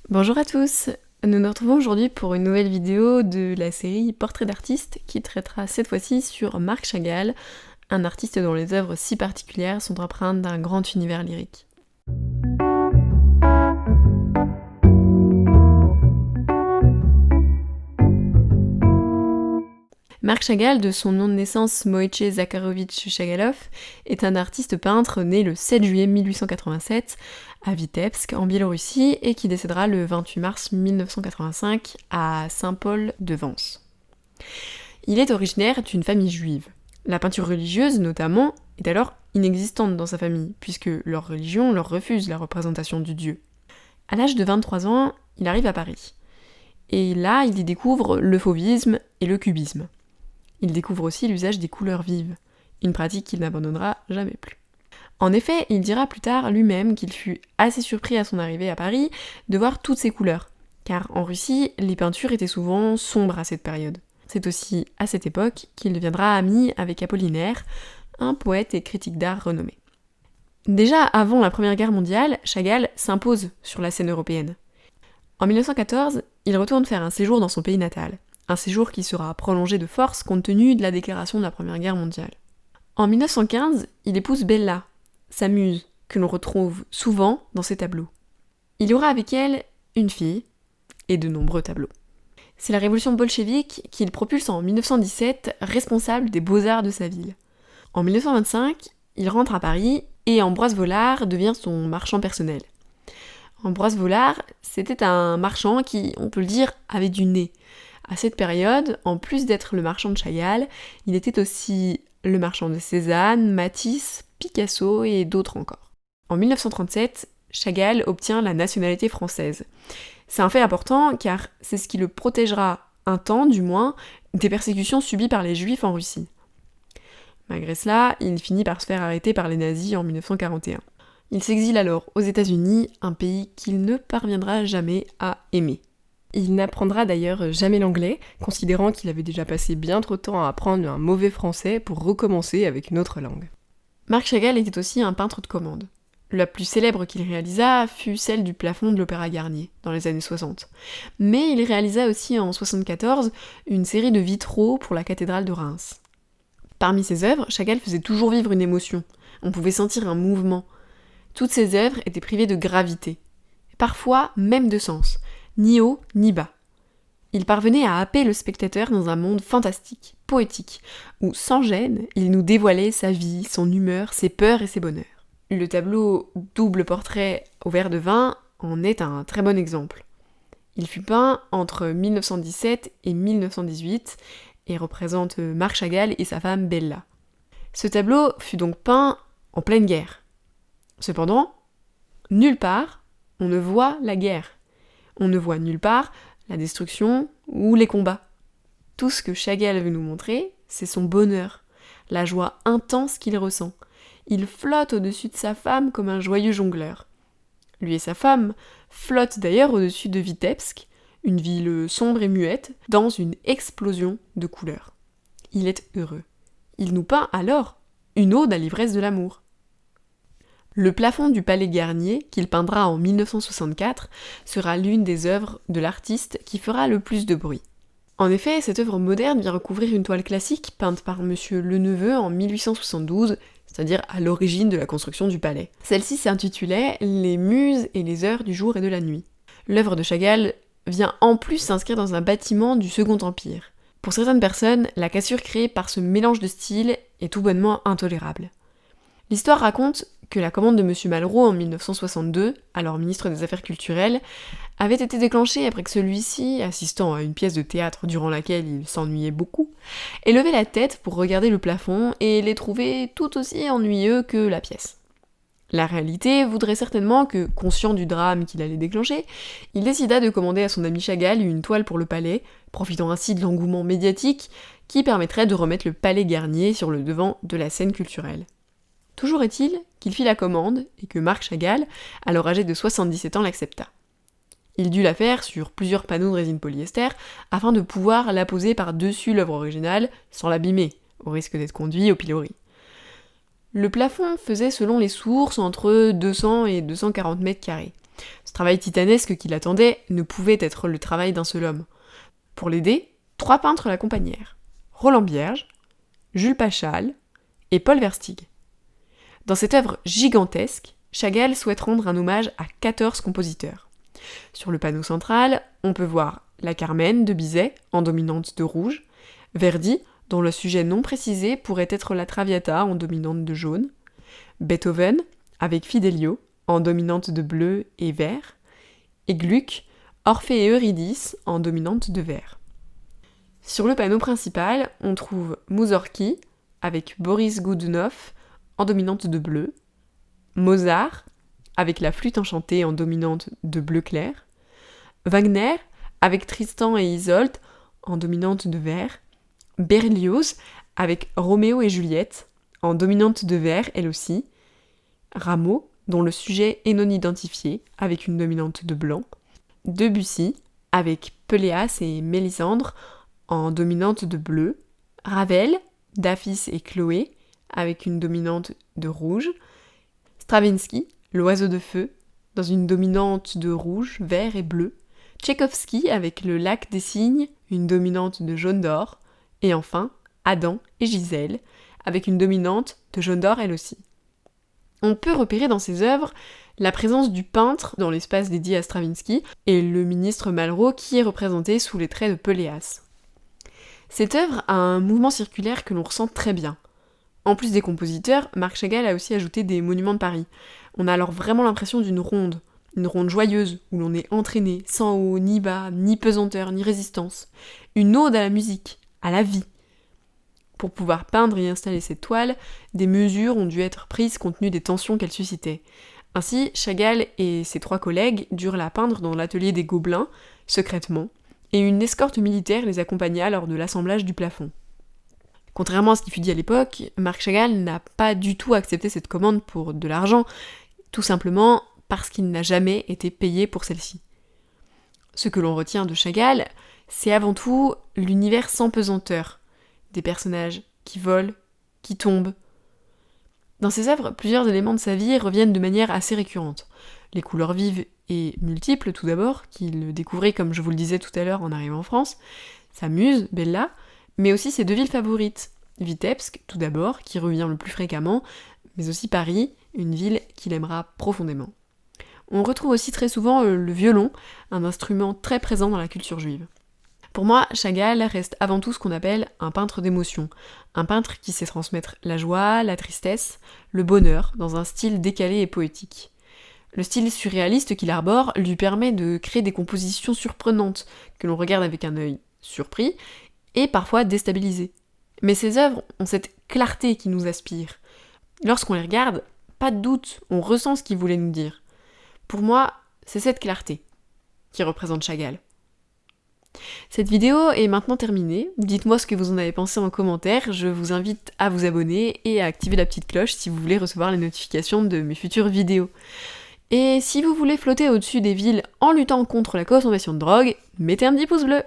Bonjour à tous, nous nous retrouvons aujourd'hui pour une nouvelle vidéo de la série Portrait d'artiste qui traitera cette fois-ci sur Marc Chagall, un artiste dont les œuvres si particulières sont empreintes d'un grand univers lyrique. Marc Chagall, de son nom de naissance Moïse Zakharovitch Chagalov, est un artiste peintre né le 7 juillet 1887 à Vitebsk, en Biélorussie, et qui décédera le 28 mars 1985 à Saint-Paul-de-Vence. Il est originaire d'une famille juive. La peinture religieuse, notamment, est alors inexistante dans sa famille, puisque leur religion leur refuse la représentation du Dieu. À l'âge de 23 ans, il arrive à Paris. Et là, il y découvre le fauvisme et le cubisme. Il découvre aussi l'usage des couleurs vives, une pratique qu'il n'abandonnera jamais plus. En effet, il dira plus tard lui-même qu'il fut assez surpris à son arrivée à Paris de voir toutes ces couleurs, car en Russie, les peintures étaient souvent sombres à cette période. C'est aussi à cette époque qu'il deviendra ami avec Apollinaire, un poète et critique d'art renommé. Déjà avant la Première Guerre mondiale, Chagall s'impose sur la scène européenne. En 1914, il retourne faire un séjour dans son pays natal, un séjour qui sera prolongé de force compte tenu de la déclaration de la Première Guerre mondiale. En 1915, il épouse Bella, sa muse, que l'on retrouve souvent dans ses tableaux. Il y aura avec elle une fille et de nombreux tableaux. C'est la révolution bolchevique qui le propulse en 1917 responsable des beaux-arts de sa ville. En 1925, il rentre à Paris et Ambroise Vollard devient son marchand personnel. Ambroise Vollard, c'était un marchand qui, on peut le dire, avait du nez. À cette période, en plus d'être le marchand de Chagall, il était aussi le marchand de Cézanne, Matisse, Picasso et d'autres encore. En 1937, Chagall obtient la nationalité française. C'est un fait important car c'est ce qui le protégera, un temps du moins, des persécutions subies par les Juifs en Russie. Malgré cela, il finit par se faire arrêter par les nazis en 1941. Il s'exile alors aux États-Unis, un pays qu'il ne parviendra jamais à aimer. Il n'apprendra d'ailleurs jamais l'anglais, considérant qu'il avait déjà passé bien trop de temps à apprendre un mauvais français pour recommencer avec une autre langue. Marc Chagall était aussi un peintre de commande. La plus célèbre qu'il réalisa fut celle du plafond de l'Opéra Garnier, dans les années 60. Mais il réalisa aussi en 74 une série de vitraux pour la cathédrale de Reims. Parmi ses œuvres, Chagall faisait toujours vivre une émotion. On pouvait sentir un mouvement. Toutes ses œuvres étaient privées de gravité, parfois même de sens, ni haut ni bas. Il parvenait à happer le spectateur dans un monde fantastique, poétique, où, sans gêne, il nous dévoilait sa vie, son humeur, ses peurs et ses bonheurs. Le tableau Double portrait au verre de vin en est un très bon exemple. Il fut peint entre 1917 et 1918 et représente Marc Chagall et sa femme Bella. Ce tableau fut donc peint en pleine guerre. Cependant, nulle part on ne voit la guerre. On ne voit nulle part la destruction ou les combats. Tout ce que Chagall veut nous montrer, c'est son bonheur, la joie intense qu'il ressent. Il flotte au-dessus de sa femme comme un joyeux jongleur. Lui et sa femme flottent d'ailleurs au-dessus de Vitebsk, une ville sombre et muette, dans une explosion de couleurs. Il est heureux. Il nous peint alors une ode à l'ivresse de l'amour. Le plafond du Palais Garnier, qu'il peindra en 1964, sera l'une des œuvres de l'artiste qui fera le plus de bruit. En effet, cette œuvre moderne vient recouvrir une toile classique peinte par Monsieur Leneveu en 1872, c'est-à-dire à l'origine de la construction du palais. Celle-ci s'intitulait « Les muses et les heures du jour et de la nuit ». L'œuvre de Chagall vient en plus s'inscrire dans un bâtiment du Second Empire. Pour certaines personnes, la cassure créée par ce mélange de styles est tout bonnement intolérable. L'histoire raconte que la commande de M. Malraux en 1962, alors ministre des Affaires culturelles, avait été déclenchée après que celui-ci, assistant à une pièce de théâtre durant laquelle il s'ennuyait beaucoup, ait levé la tête pour regarder le plafond et l'ait trouvé tout aussi ennuyeux que la pièce. La réalité voudrait certainement que, conscient du drame qu'il allait déclencher, il décida de commander à son ami Chagall une toile pour le palais, profitant ainsi de l'engouement médiatique qui permettrait de remettre le Palais Garnier sur le devant de la scène culturelle. Toujours est-il qu'il fit la commande et que Marc Chagall, alors âgé de 77 ans, l'accepta. Il dut la faire sur plusieurs panneaux de résine polyester afin de pouvoir la poser par-dessus l'œuvre originale sans l'abîmer, au risque d'être conduit au pilori. Le plafond faisait selon les sources entre 200 et 240 mètres carrés. Ce travail titanesque qui l'attendait ne pouvait être le travail d'un seul homme. Pour l'aider, 3 peintres l'accompagnèrent. Roland Bierge, Jules Pachal et Paul Versteeg. Dans cette œuvre gigantesque, Chagall souhaite rendre un hommage à 14 compositeurs. Sur le panneau central, on peut voir la Carmen de Bizet en dominante de rouge, Verdi, dont le sujet non précisé pourrait être la Traviata en dominante de jaune, Beethoven, avec Fidelio, en dominante de bleu et vert, et Gluck, Orphée et Eurydice, en dominante de vert. Sur le panneau principal, on trouve Moussorgsky, avec Boris Godounov, en dominante de bleu, Mozart, avec la flûte enchantée en dominante de bleu clair, Wagner, avec Tristan et Isolde, en dominante de vert, Berlioz, avec Roméo et Juliette, en dominante de vert elle aussi, Rameau, dont le sujet est non identifié, avec une dominante de blanc, Debussy, avec Péléas et Mélisandre, en dominante de bleu, Ravel, Daphis et Chloé, avec une dominante de rouge, Stravinsky, L'oiseau de feu, dans une dominante de rouge, vert et bleu, Tchaïkovski avec Le lac des cygnes, une dominante de jaune d'or, et enfin Adam et Gisèle, avec une dominante de jaune d'or elle aussi. On peut repérer dans ces œuvres la présence du peintre dans l'espace dédié à Stravinsky et le ministre Malraux qui est représenté sous les traits de Péléas. Cette œuvre a un mouvement circulaire que l'on ressent très bien. En plus des compositeurs, Marc Chagall a aussi ajouté des monuments de Paris. On a alors vraiment l'impression d'une ronde joyeuse où l'on est entraîné, sans haut, ni bas, ni pesanteur, ni résistance. Une ode à la musique, à la vie. Pour pouvoir peindre et installer cette toile, des mesures ont dû être prises compte tenu des tensions qu'elle suscitait. Ainsi, Chagall et ses 3 collègues durent la peindre dans l'atelier des Gobelins, secrètement, et une escorte militaire les accompagna lors de l'assemblage du plafond. Contrairement à ce qui fut dit à l'époque, Marc Chagall n'a pas du tout accepté cette commande pour de l'argent, tout simplement parce qu'il n'a jamais été payé pour celle-ci. Ce que l'on retient de Chagall, c'est avant tout l'univers sans pesanteur, des personnages qui volent, qui tombent. Dans ses œuvres, plusieurs éléments de sa vie reviennent de manière assez récurrente. Les couleurs vives et multiples, tout d'abord, qu'il découvrait, comme je vous le disais tout à l'heure en arrivant en France, sa muse, Bella, mais aussi ses 2 villes favorites, Vitebsk, tout d'abord, qui revient le plus fréquemment, mais aussi Paris, une ville qu'il aimera profondément. On retrouve aussi très souvent le violon, un instrument très présent dans la culture juive. Pour moi, Chagall reste avant tout ce qu'on appelle un peintre d'émotion, un peintre qui sait transmettre la joie, la tristesse, le bonheur, dans un style décalé et poétique. Le style surréaliste qu'il arbore lui permet de créer des compositions surprenantes, que l'on regarde avec un œil surpris, et parfois déstabilisé. Mais ses œuvres ont cette clarté qui nous aspire. Lorsqu'on les regarde, pas de doute, on ressent ce qu'il voulait nous dire. Pour moi, c'est cette clarté qui représente Chagall. Cette vidéo est maintenant terminée, dites-moi ce que vous en avez pensé en commentaire, je vous invite à vous abonner et à activer la petite cloche si vous voulez recevoir les notifications de mes futures vidéos. Et si vous voulez flotter au-dessus des villes en luttant contre la consommation de drogue, mettez un petit pouce bleu.